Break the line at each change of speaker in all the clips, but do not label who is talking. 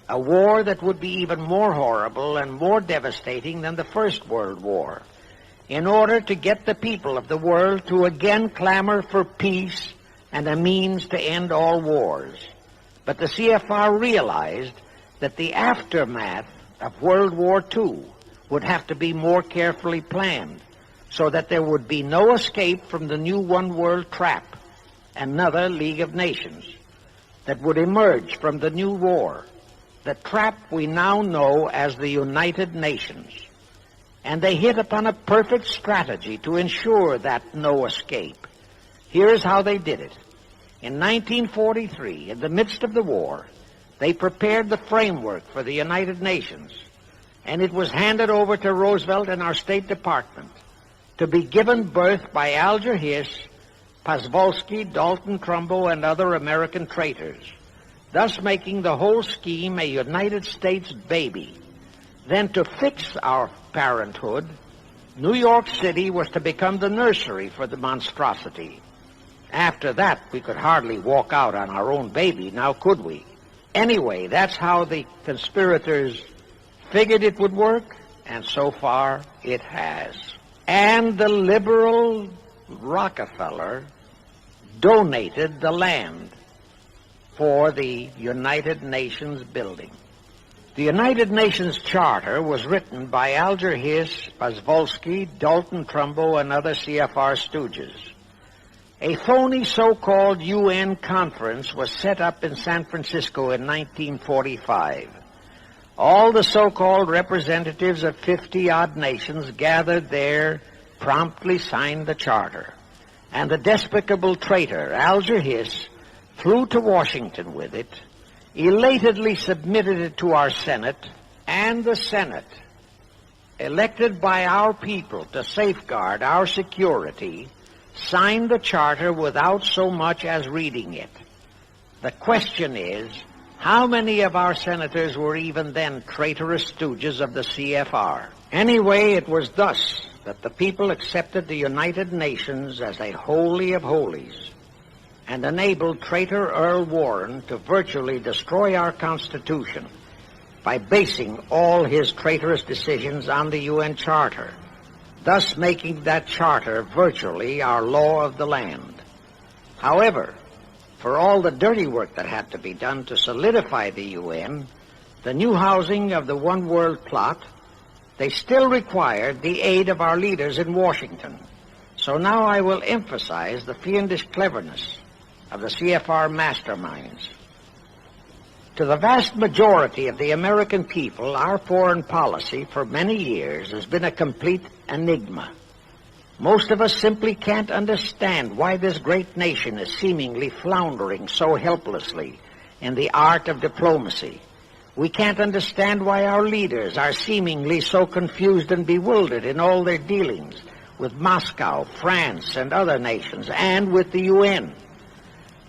a war that would be even more horrible and more devastating than the First World War, in order to get the people of the world to again clamor for peace and a means to end all wars. But the CFR realized that the aftermath of World War II would have to be more carefully planned, so that there would be no escape from the new one-world trap, another League of Nations, that would emerge from the new war, the trap we now know as the United Nations. And they hit upon a perfect strategy to ensure that no escape. Here's how they did it. In 1943, in the midst of the war, they prepared the framework for the United Nations, and it was handed over to Roosevelt and our State Department to be given birth by Alger Hiss, Pozwolsky, Dalton Trumbo, and other American traitors, thus making the whole scheme a United States baby. Then to fix our parenthood, New York City was to become the nursery for the monstrosity. After that, we could hardly walk out on our own baby, now could we? Anyway, that's how the conspirators figured it would work, and so far it has. And the liberal Rockefeller donated the land for the United Nations building. The United Nations Charter was written by Alger Hiss, Pozwolsky, Dalton Trumbo, and other CFR stooges. A phony so-called UN conference was set up in San Francisco in 1945. All the so-called representatives of 50-odd nations gathered there, promptly signed the charter. And the despicable traitor, Alger Hiss, flew to Washington with it, elatedly submitted it to our Senate, and the Senate, elected by our people to safeguard our security, signed the charter without so much as reading it. The question is, how many of our senators were even then traitorous stooges of the CFR? Anyway, it was thus that the people accepted the United Nations as a holy of holies and enabled traitor Earl Warren to virtually destroy our Constitution by basing all his traitorous decisions on the UN Charter, thus making that charter virtually our law of the land. However, for all the dirty work that had to be done to solidify the UN, the new housing of the one world plot, they still required the aid of our leaders in Washington. So now I will emphasize the fiendish cleverness of the CFR masterminds. To the vast majority of the American people, our foreign policy for many years has been a complete enigma. Most of us simply can't understand why this great nation is seemingly floundering so helplessly in the art of diplomacy. We can't understand why our leaders are seemingly so confused and bewildered in all their dealings with Moscow, France, and other nations, and with the UN.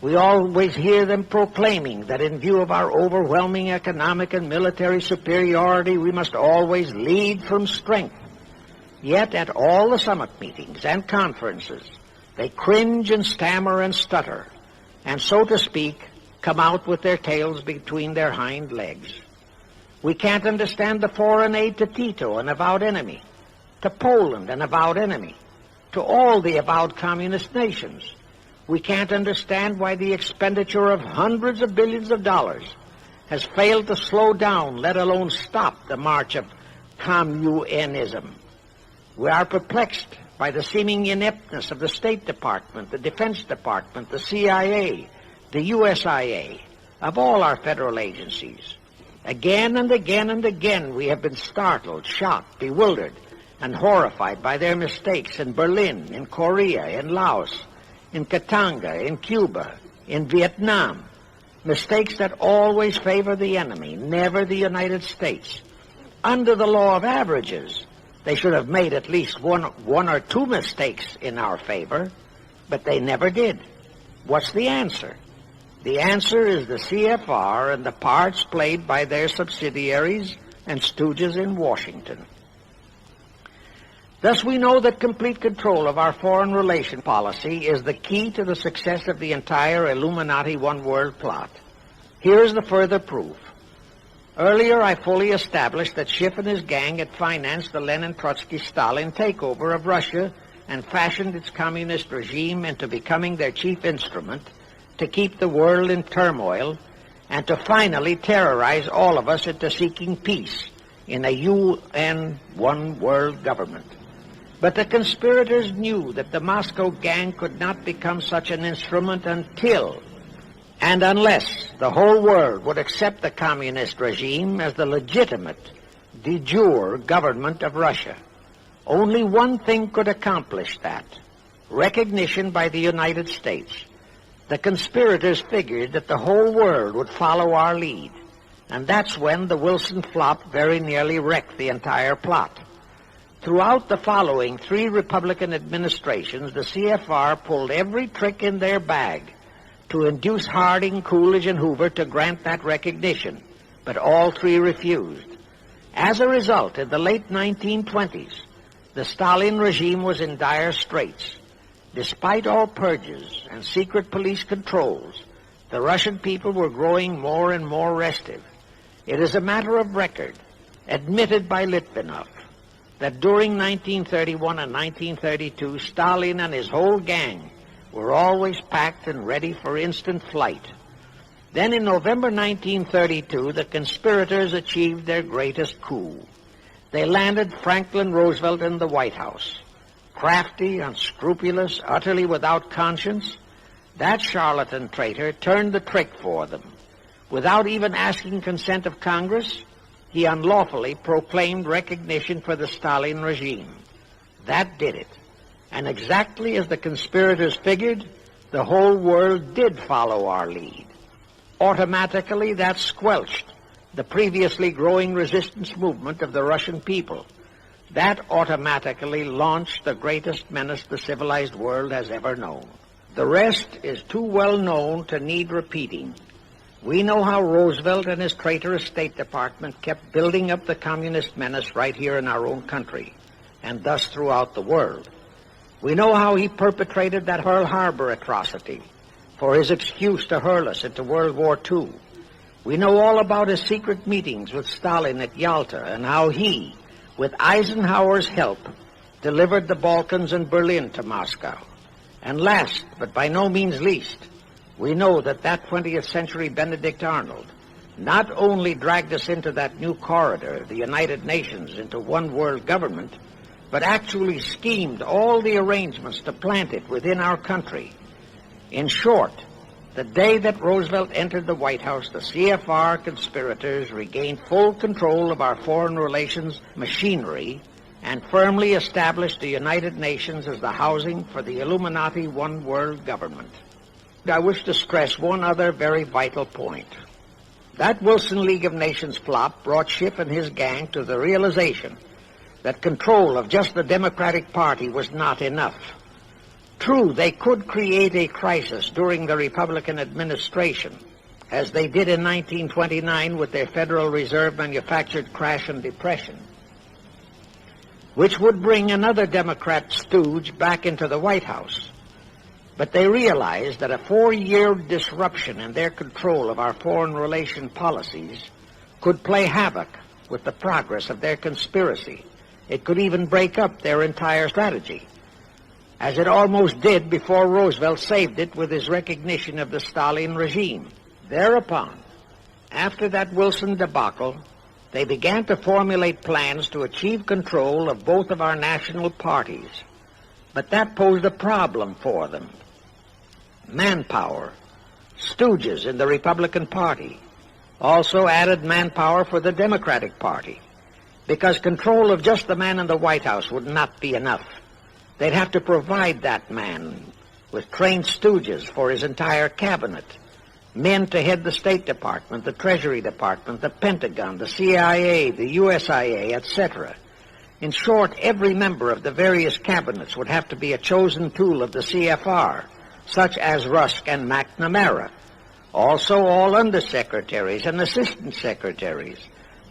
We always hear them proclaiming that in view of our overwhelming economic and military superiority, we must always lead from strength. Yet at all the summit meetings and conferences, they cringe and stammer and stutter, and so to speak, come out with their tails between their hind legs. We can't understand the foreign aid to Tito, an avowed enemy, to Poland, an avowed enemy, to all the avowed communist nations. We can't understand why the expenditure of hundreds of billions of dollars has failed to slow down, let alone stop, the march of communism. We are perplexed by the seeming ineptness of the State Department, the Defense Department, the CIA, the USIA, of all our federal agencies. Again and again and again we have been startled, shocked, bewildered, and horrified by their mistakes in Berlin, in Korea, in Laos, in Katanga, in Cuba, in Vietnam. Mistakes that always favor the enemy, never the United States. Under the law of averages, they should have made at least one or two mistakes in our favor, but they never did. What's the answer? The answer is the CFR and the parts played by their subsidiaries and stooges in Washington. Thus we know that complete control of our foreign relation policy is the key to the success of the entire Illuminati one-world plot. Here is the further proof. Earlier, I fully established that Schiff and his gang had financed the Lenin-Trotsky-Stalin takeover of Russia and fashioned its communist regime into becoming their chief instrument to keep the world in turmoil and to finally terrorize all of us into seeking peace in a UN one-world government. But the conspirators knew that the Moscow gang could not become such an instrument until and unless the whole world would accept the communist regime as the legitimate, de jure government of Russia. Only one thing could accomplish that: recognition by the United States. The conspirators figured that the whole world would follow our lead, and that's when the Wilson flop very nearly wrecked the entire plot. Throughout the following 3 Republican administrations, the CFR pulled every trick in their bag to induce Harding, Coolidge, and Hoover to grant that recognition, but all 3 refused. As a result, in the late 1920s, the Stalin regime was in dire straits. Despite all purges and secret police controls, the Russian people were growing more and more restive. It is a matter of record, admitted by Litvinov, that during 1931 and 1932, Stalin and his whole gang were always packed and ready for instant flight. Then in November 1932, the conspirators achieved their greatest coup. They landed Franklin Roosevelt in the White House. Crafty, unscrupulous, utterly without conscience, that charlatan traitor turned the trick for them. Without even asking consent of Congress, he unlawfully proclaimed recognition for the Stalin regime. That did it. And exactly as the conspirators figured, the whole world did follow our lead. Automatically, that squelched the previously growing resistance movement of the Russian people. That automatically launched the greatest menace the civilized world has ever known. The rest is too well known to need repeating. We know how Roosevelt and his traitorous State Department kept building up the communist menace right here in our own country, and thus throughout the world. We know how he perpetrated that Pearl Harbor atrocity for his excuse to hurl us into World War II. We know all about his secret meetings with Stalin at Yalta and how he, with Eisenhower's help, delivered the Balkans and Berlin to Moscow. And last, but by no means least, we know that 20th century Benedict Arnold not only dragged us into that new corridor, the United Nations, into one world government, but actually schemed all the arrangements to plant it within our country. In short, the day that Roosevelt entered the White House, the CFR conspirators regained full control of our foreign relations machinery and firmly established the United Nations as the housing for the Illuminati one world government. I wish to stress one other very vital point. That Wilson League of Nations flop brought Schiff and his gang to the realization that control of just the Democratic Party was not enough. True, they could create a crisis during the Republican administration, as they did in 1929 with their Federal Reserve manufactured crash and depression, which would bring another Democrat stooge back into the White House. But they realized that a 4-year disruption in their control of our foreign relation policies could play havoc with the progress of their conspiracy. It could even break up their entire strategy, as it almost did before Roosevelt saved it with his recognition of the Stalin regime. Thereupon, after that Wilson debacle, they began to formulate plans to achieve control of both of our national parties. But that posed a problem for them. Manpower, stooges in the Republican Party, also added manpower for the Democratic Party, because control of just the man in the White House would not be enough. They'd have to provide that man with trained stooges for his entire cabinet, men to head the State Department, the Treasury Department, the Pentagon, the CIA, the USIA, etc. In short, every member of the various cabinets would have to be a chosen tool of the CFR, such as Rusk and McNamara. Also all undersecretaries and assistant secretaries.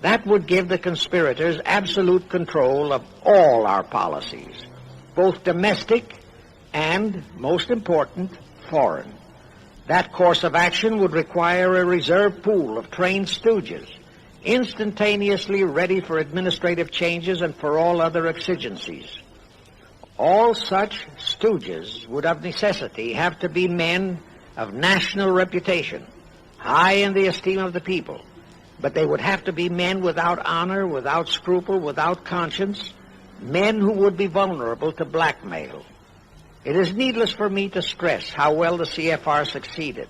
That would give the conspirators absolute control of all our policies, both domestic and, most important, foreign. That course of action would require a reserve pool of trained stooges, instantaneously ready for administrative changes and for all other exigencies. All such stooges would of necessity have to be men of national reputation, high in the esteem of the people, but they would have to be men without honor, without scruple, without conscience, men who would be vulnerable to blackmail. It is needless for me to stress how well the CFR succeeded.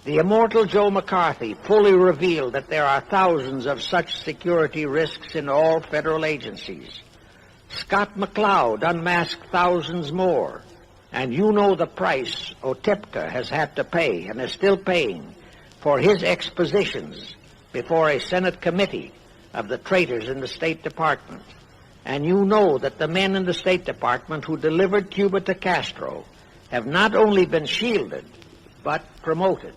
The immortal Joe McCarthy fully revealed that there are thousands of such security risks in all federal agencies. Scott McCloud unmasked thousands more, and you know the price Otipka has had to pay and is still paying for his expositions before a Senate committee of the traitors in the State Department. And you know that the men in the State Department who delivered Cuba to Castro have not only been shielded, but promoted.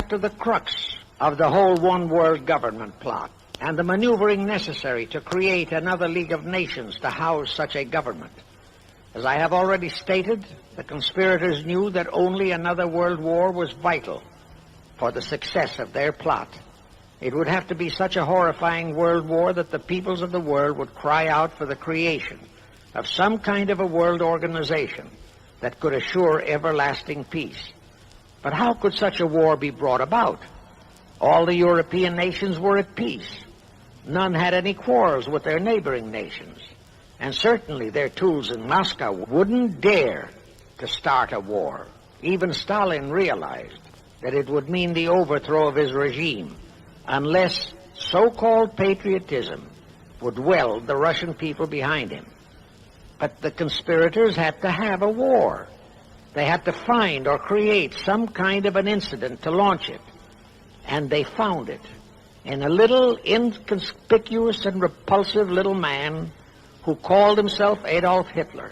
To the crux of the whole one-world government plot and the maneuvering necessary to create another League of Nations to house such a government. As I have already stated, the conspirators knew that only another world war was vital for the success of their plot. It would have to be such a horrifying world war that the peoples of the world would cry out for the creation of some kind of a world organization that could assure everlasting peace. But how could such a war be brought about? All the European nations were at peace. None had any quarrels with their neighboring nations. And certainly their tools in Moscow wouldn't dare to start a war. Even Stalin realized that it would mean the overthrow of his regime unless so-called patriotism would weld the Russian people behind him. But the conspirators had to have a war. They had to find or create some kind of an incident to launch it. And they found it in a little inconspicuous and repulsive little man who called himself Adolf Hitler.